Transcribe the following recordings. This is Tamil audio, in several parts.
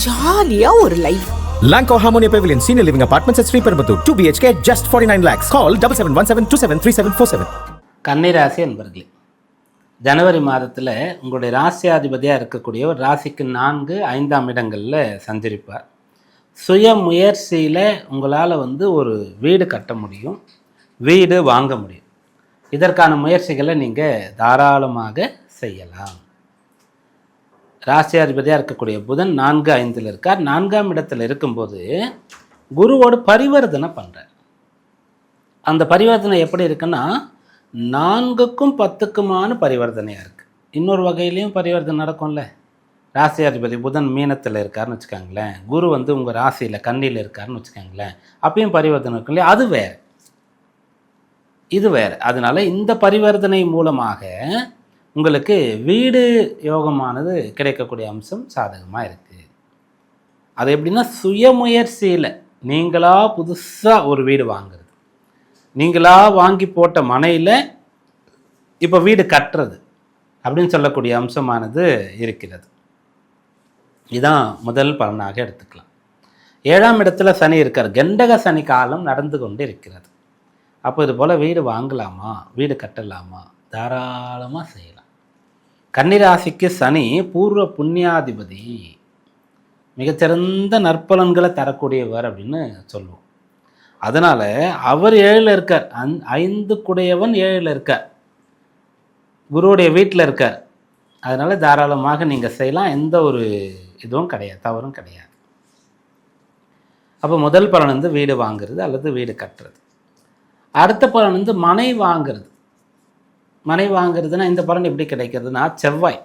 ஜாலியா ஒரு life. Lanco Harmonia Pavilion Senior Living Apartments at Sri Perambuttur 2 BHK just 49 lakhs. Call 7717273747. கன்னிராசி என்பர்களே, ஜனவரி மாதத்தில் உங்களுடைய ராசியாதிபதியாக இருக்கக்கூடிய ஒரு ராசிக்கு 4, 5ஆம் இடங்களில் சஞ்சரிப்பார். சுய முயற்சியில் உங்களால் ஒரு வீடு கட்ட முடியும், வீடு வாங்க முடியும். இதற்கான முயற்சிகளை நீங்கள் தாராளமாக செய்யலாம். ராசியாதிபதியாக இருக்கக்கூடிய புதன் 4, 5 இருக்கார். 4ஆம் இடத்துல இருக்கும்போது குருவோடு பரிவர்த்தனை பண்ணுறார். அந்த பரிவர்த்தனை எப்படி இருக்குன்னா 4க்கும் 10க்குமான பரிவர்த்தனையாக இருக்குது. இன்னொரு வகையிலையும் பரிவர்த்தனை நடக்கும்ல. ராசியாதிபதி புதன் மீனத்தில் இருக்காருன்னு வச்சுக்கோங்களேன், குரு உங்கள் ராசியில் கன்னியில் இருக்காருன்னு வச்சுக்கோங்களேன், அப்பயும் பரிவர்த்தனை இருக்கும் இல்லையா, அது வேறு இது வேறு. அதனால் இந்த பரிவர்த்தனை மூலமாக உங்களுக்கு வீடு யோகமானது கிடைக்கக்கூடிய அம்சம் சாதகமாக இருக்குது. அது எப்படின்னா சுயமுயற்சியில் நீங்களாக புதுசாக ஒரு வீடு வாங்குறது, நீங்களாக வாங்கி போட்ட மனையில் இப்போ வீடு கட்டுறது அப்படின்னு சொல்லக்கூடிய அம்சமானது இருக்கிறது. இதுதான் முதல் பலனாக எடுத்துக்கலாம். 7ஆம் இடத்துல சனி இருக்கார். கண்டக சனி காலம் நடந்து கொண்டு இருக்கிறது. அப்போ இது போல் வீடு வாங்கலாமா, வீடு கட்டலாமா, தாராளமாக செய்யலாம். கன்னிராசிக்கு சனி பூர்வ புண்ணியாதிபதி, மிகச்சிறந்த நற்பலன்களை தரக்கூடியவர் அப்படின்னு சொல்லுவோம். அதனால் அவர் 7ல் இருக்கார். 5 குடையவன் 7ல் இருக்கார், குருவுடைய வீட்டில் இருக்கார். அதனால் தாராளமாக நீங்கள் செய்யலாம். எந்த ஒரு இதுவும் கிடையாது, தவறும் கிடையாது. அப்போ முதல் பலன் வீடு வாங்குறது அல்லது வீடு கட்டுறது. அடுத்த பலன் மனை வாங்கிறது. மனை வாங்கிறதுனா இந்த பலன் எப்படி கிடைக்கிறதுனா, செவ்வாய்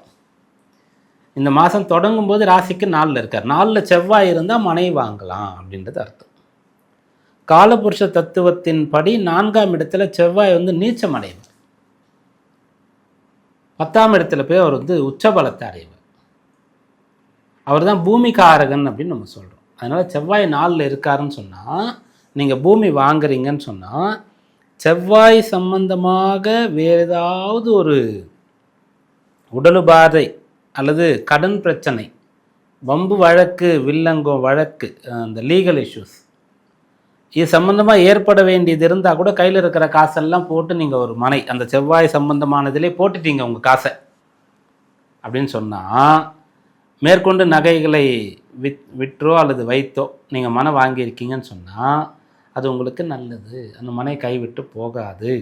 இந்த மாதம் தொடங்கும் போது ராசிக்கு 4ல் இருக்கார். 4ல் செவ்வாய் இருந்தால் மனை வாங்கலாம் அப்படின்றது அர்த்தம். காலபுருஷ தத்துவத்தின் படி 4ஆம் இடத்துல செவ்வாய் நீச்சம் அடைவார். 10ஆம் இடத்துல போய் அவர் உச்சபலத்தை அடைவார். அவர் தான் பூமிகாரகன் அப்படின்னு நம்ம சொல்கிறோம். அதனால் செவ்வாய் 4ல் இருக்காருன்னு சொன்னால், நீங்கள் பூமி வாங்குறீங்கன்னு சொன்னால், செவ்வாய் சம்பந்தமாக வேறு ஏதாவது ஒரு உடலுபாதை அல்லது கடன் பிரச்சனை, வம்பு வழக்கு, வில்லங்கம் வழக்கு, அந்த லீகல் இஷ்யூஸ் இது சம்பந்தமாக ஏற்பட வேண்டியது இருந்தால் கூட கையில் இருக்கிற காசெல்லாம் போட்டு நீங்கள் ஒரு மனை அந்த செவ்வாய் சம்பந்தமானதிலே போட்டுட்டீங்க உங்கள் காசை அப்படின்னு சொன்னால், மேற்கொண்டு நகைகளை விற்றோ அல்லது வைத்தோ நீங்கள் மனை வாங்கியிருக்கீங்கன்னு சொன்னால் அது உங்களுக்கு நல்லது. அந்த மனை கைவிட்டு போகாது,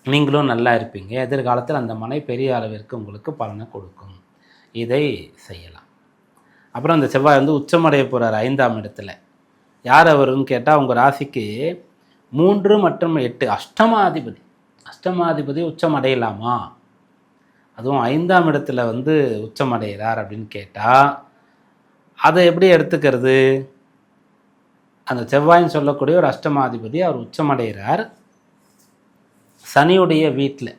நீங்களும் நல்லா இருப்பீங்க. எதிர்காலத்தில் அந்த மனை பெரிய அளவிற்கு உங்களுக்கு பலனை கொடுக்கும். இதை செய்யலாம். அப்புறம் அந்த செவ்வாய் உச்சமடைய போகிறார் 5ஆம் இடத்துல. யார் அவருன்னு கேட்டால், உங்கள் ராசிக்கு 3 மற்றும் 8 அஷ்டமாதிபதி. அஷ்டமாதிபதி உச்சமடையலாமா, அதுவும் 5ஆம் இடத்துல உச்சமடைகிறார் அப்படின்னு கேட்டால், அதை எப்படி எடுத்துக்கிறது? அந்த செவ்வாயின்னு சொல்லக்கூடிய ஒரு அஷ்டமாதிபதி அவர் உச்சமடைகிறார் சனியுடைய வீட்டில்.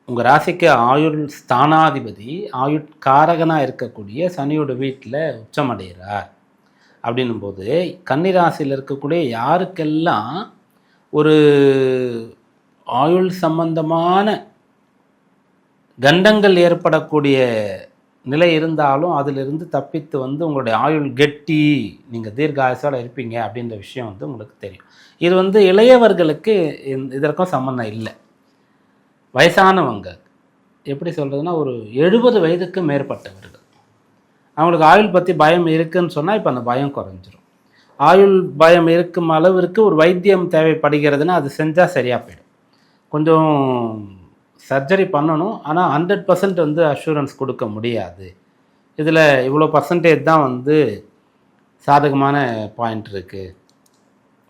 உங்கள் ராசிக்கு ஆயுள் ஸ்தானாதிபதி, ஆயுட்காரகனாக இருக்கக்கூடிய சனியோட வீட்டில் உச்சமடைகிறார். அப்படின்னும்போது கன்னிராசியில் இருக்கக்கூடிய யாருக்கெல்லாம் ஒரு ஆயுள் சம்பந்தமான கண்டங்கள் ஏற்படக்கூடிய நிலை இருந்தாலும் அதிலிருந்து தப்பித்து உங்களுடைய ஆயுள் கெட்டி நீங்கள் தீர்காயுசோட இருப்பீங்க அப்படின்ற விஷயம் உங்களுக்கு தெரியும். இது இளையவர்களுக்கு இதற்கும் சம்மந்தம் இல்லை. வயசானவங்க எப்படி சொல்கிறதுனா, ஒரு 70 வயதுக்கு மேற்பட்டவர்கள், அவங்களுக்கு ஆயுள் பற்றி பயம் இருக்குதுன்னு சொன்னால் இப்போ அந்த பயம் குறைஞ்சிரும். ஆயுள் பயம் இருக்கும் அளவிற்கு ஒரு வைத்தியம் தேவைப்படுகிறதுனா அது செஞ்சால் சரியாக போயிடும். கொஞ்சம் சர்ஜரி பண்ணணும், ஆனால் 100% அஷூரன்ஸ் கொடுக்க முடியாது. இதில் இவ்வளோ பர்சன்டேஜ் தான் சாதகமான பாயிண்ட் இருக்குது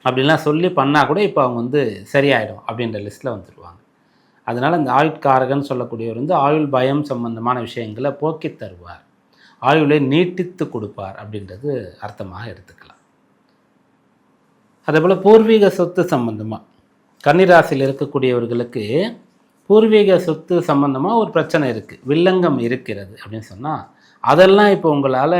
அப்படின்லாம் சொல்லி பண்ணால் கூட இப்போ அவங்க சரியாயிடும் அப்படின்ற லிஸ்ட்டில் வந்துடுவாங்க. அதனால் இந்த ஆயுட்காரகன் சொல்லக்கூடியவர் ஆயுள் பயம் சம்பந்தமான விஷயங்களை போக்கி தருவார், ஆயுளை நீட்டித்து கொடுப்பார் அப்படின்றது அர்த்தமாக எடுத்துக்கலாம். அதேபோல் பூர்வீக சொத்து சம்பந்தமாக கன்னிராசியில் இருக்கக்கூடியவர்களுக்கு பூர்வீக சொத்து சம்பந்தமாக ஒரு பிரச்சனை இருக்குது, வில்லங்கம் இருக்கிறது அப்படின்னு சொன்னால், அதெல்லாம் இப்போ உங்களால்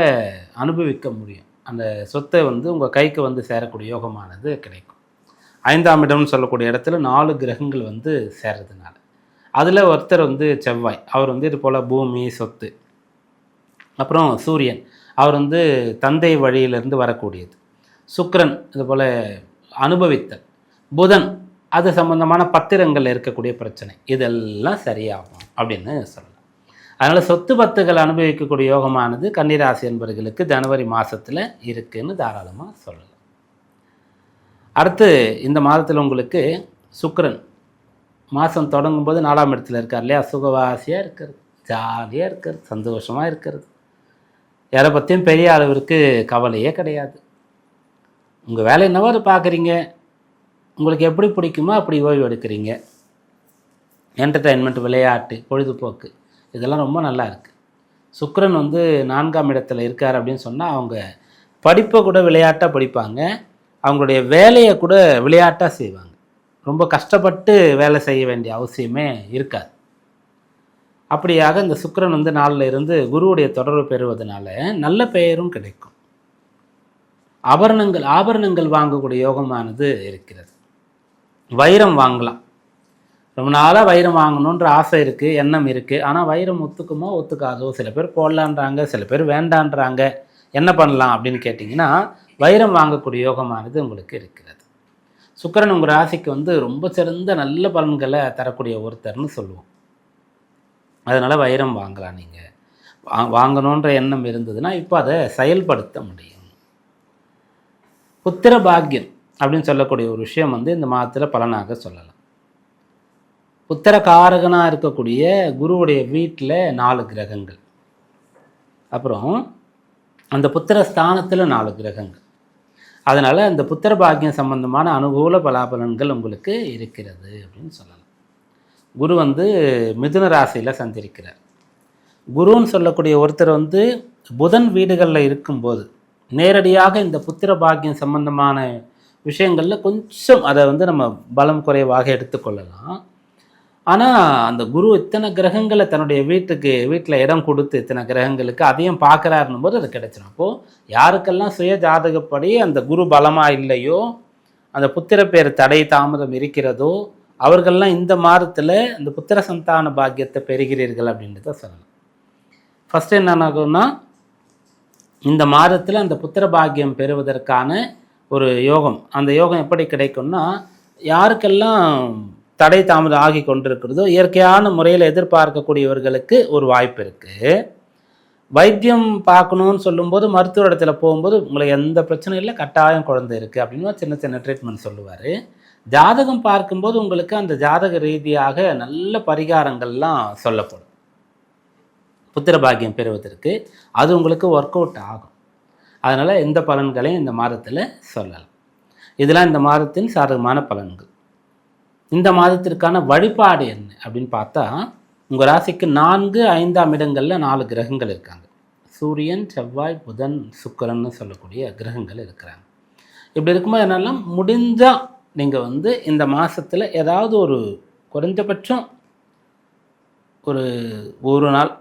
அனுபவிக்க முடியும். அந்த சொத்தை உங்கள் கைக்கு சேரக்கூடிய யோகமானது கிடைக்கும். 5ஆம் இடம்னு சொல்லக்கூடிய இடத்துல 4 கிரகங்கள் சேர்றதுனால, அதில் ஒருத்தர் செவ்வாய், அவர் இது போல் பூமி சொத்து, அப்புறம் சூரியன் அவர் வந்து தந்தை வழியிலிருந்து வரக்கூடியது. சுக்கிரன் இதுபோல் அனுபவித்தல். புதன் அது சம்பந்தமான பத்திரங்கள் இருக்கக்கூடிய பிரச்சனை, இதெல்லாம் சரியாகும் அப்படின்னு சொல்லலாம். அதனால் சொத்து பத்துகள் அனுபவிக்கக்கூடிய யோகமானது கன்னிராசி என்பவர்களுக்கு ஜனவரி மாதத்தில் இருக்குதுன்னு தாராளமாக சொல்லலாம். அடுத்து இந்த மாதத்தில் உங்களுக்கு சுக்கிரன் மாதம் தொடங்கும்போது 4ஆம் இடத்துல இருக்கார் இல்லையா? சுகவாசியாக இருக்கிறது, ஜாலியாக இருக்கிறது, சந்தோஷமாக இருக்கிறது, யாரை பற்றியும் பெரிய அளவிற்கு கவலையே கிடையாது. உங்கள் வேலை என்னவோ அதை பார்க்குறீங்க, உங்களுக்கு எப்படி பிடிக்குமோ அப்படி ஓய்வு எடுக்கிறீங்க. என்டர்டெயின்மெண்ட், விளையாட்டு, பொழுதுபோக்கு இதெல்லாம் ரொம்ப நல்லா இருக்குது. சுக்கிரன் வந்து 4ஆம் இடத்துல இருக்கார் அப்படின்னு சொன்னால் அவங்க படிப்பை கூட விளையாட்டாக படிப்பாங்க, அவங்களுடைய வேலையை கூட விளையாட்டாக செய்வாங்க. ரொம்ப கஷ்டப்பட்டு வேலை செய்ய வேண்டிய அவசியமே இருக்காது. அப்படியாக இந்த சுக்கிரன் வந்து 4ல் இருந்து குருவுடைய தொடர்பு பெறுவதனால நல்ல பெயரும் கிடைக்கும். ஆபரணங்கள் வாங்கக்கூடிய யோகமானது இருக்கிறது. வைரம் வாங்கலாம். ரொம்ப நாளாக வைரம் வாங்கணுன்ற ஆசை இருக்குது, எண்ணம் இருக்குது. ஆனால் வைரம் ஒத்துக்குமோ ஒத்துக்காதோ, சில பேர் போடலான்றாங்க, சில பேர் வேண்டான்றாங்க. என்ன பண்ணலாம் அப்படின்னு கேட்டிங்கன்னா, வைரம் வாங்கக்கூடிய யோகமானது உங்களுக்கு இருக்கிறது. சுக்கிரன் உங்கள் ராசிக்கு வந்து ரொம்ப சிறந்த நல்ல பலன்களை தரக்கூடிய ஒருத்தர்னு சொல்லுவோம். அதனால் வைரம் வாங்கலாம். நீங்கள் வாங்கணுன்ற எண்ணம் இருந்ததுன்னா இப்போ அதை செயல்படுத்த முடியும். புத்திர பாக்கியம் அப்படின்னு சொல்லக்கூடிய ஒரு விஷயம் வந்து இந்த மாதத்தில் பலனாக சொல்லலாம். புத்திரகாரகனாக இருக்கக்கூடிய குருவுடைய வீட்டில் 4 கிரகங்கள், அப்புறம் அந்த புத்திர ஸ்தானத்தில் 4 கிரகங்கள். அதனால் அந்த புத்திர பாக்கியம் சம்பந்தமான அனுகூல பலாபலன்கள் உங்களுக்கு இருக்கிறது அப்படின்னு சொல்லலாம். குரு வந்து மிதுன ராசியில் சஞ்சரிக்கிறார். குருன்னு சொல்லக்கூடிய ஒருத்தர் வந்து புதன் வீடுகளில் இருக்கும்போது நேரடியாக இந்த புத்திர பாக்கியம் சம்பந்தமான விஷயங்களில் கொஞ்சம் அதை வந்து நம்ம பலம் குறைவாக எடுத்துக்கொள்ளலாம். ஆனால் அந்த குரு இத்தனை கிரகங்களை தன்னுடைய வீட்டில் இடம் கொடுத்து இத்தனை கிரகங்களுக்கு அதையும் பார்க்குறாருன்னும் போது அது கிடைச்சிடும். அப்போது யாருக்கெல்லாம் சுய ஜாதகப்படி அந்த குரு பலமாக இல்லையோ, அந்த புத்திர பேர் தடை தாமதம் இருக்கிறதோ, அவர்கள்லாம் இந்த மாதத்தில் இந்த புத்திர சந்தான பாக்கியத்தை பெறுகிறீர்கள் அப்படின்றத சொல்லலாம். ஃபஸ்ட்டு என்னன்னாகும்னா, இந்த மாதத்தில் அந்த புத்திர பாக்கியம் பெறுவதற்கான ஒரு யோகம், அந்த யோகம் எப்படி கிடைக்கும்னா, யாருக்கெல்லாம் தடை தாமதம் ஆகி கொண்டிருக்கிறதோ இயற்கையான முறையில் எதிர்பார்க்கக்கூடியவர்களுக்கு ஒரு வாய்ப்பு இருக்குது. வைத்தியம் பார்க்கணுன்னு சொல்லும்போது மருத்துவ இடத்துல போகும்போது உங்களுக்கு எந்த பிரச்சனையும் இல்லை, கட்டாயம் குழந்தை இருக்குது அப்படின்னு சின்ன சின்ன ட்ரீட்மெண்ட் சொல்லுவார். ஜாதகம் பார்க்கும்போது உங்களுக்கு அந்த ஜாதக ரீதியாக நல்ல பரிகாரங்கள்லாம் சொல்லப்படும். புத்திர பாக்கியம் பெறுவதற்கு அது உங்களுக்கு ஒர்க் அவுட் ஆகும். அதனால் இந்த பலன்களையும் இந்த மாதத்தில் சொல்லலாம். இதெல்லாம் இந்த மாதத்தின் சாதகமான பலன்கள். இந்த மாதத்திற்கான வழிபாடு என்ன அப்படின்னு பார்த்தா, உங்கள் ராசிக்கு 4, 5ஆம் இடங்களில் 4 கிரகங்கள் இருக்காங்க. சூரியன், செவ்வாய், புதன், சுக்கிரன்னு சொல்லக்கூடிய கிரகங்கள் இருக்கிறாங்க. இப்படி இருக்கும்போது என்னெல்லாம் முடிஞ்சால் நீங்கள் வந்து இந்த மாதத்தில் ஏதாவது ஒரு குறைஞ்சபட்சம் ஒரு நாள்,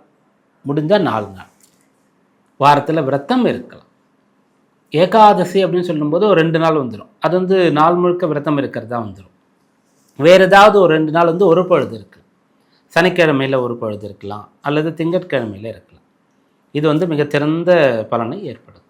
முடிஞ்சால் 4 நாள் வாரத்தில் விரதம் இருக்கலாம். ஏகாதசி அப்படின்னு சொல்லும்போது ஒரு 2 நாள் வந்துடும். அது வந்து நாள் முழுக்க விரதம் இருக்கிறதா வந்துடும். வேறு ஏதாவது ஒரு 2 நாள் வந்து ஒரு பொழுது இருக்கலாம். சனிக்கிழமையில் ஒரு பொழுது இருக்கலாம், அல்லது திங்கட்கிழமையில் இருக்கலாம். இது வந்து மிக சிறந்த பலனை ஏற்படும்.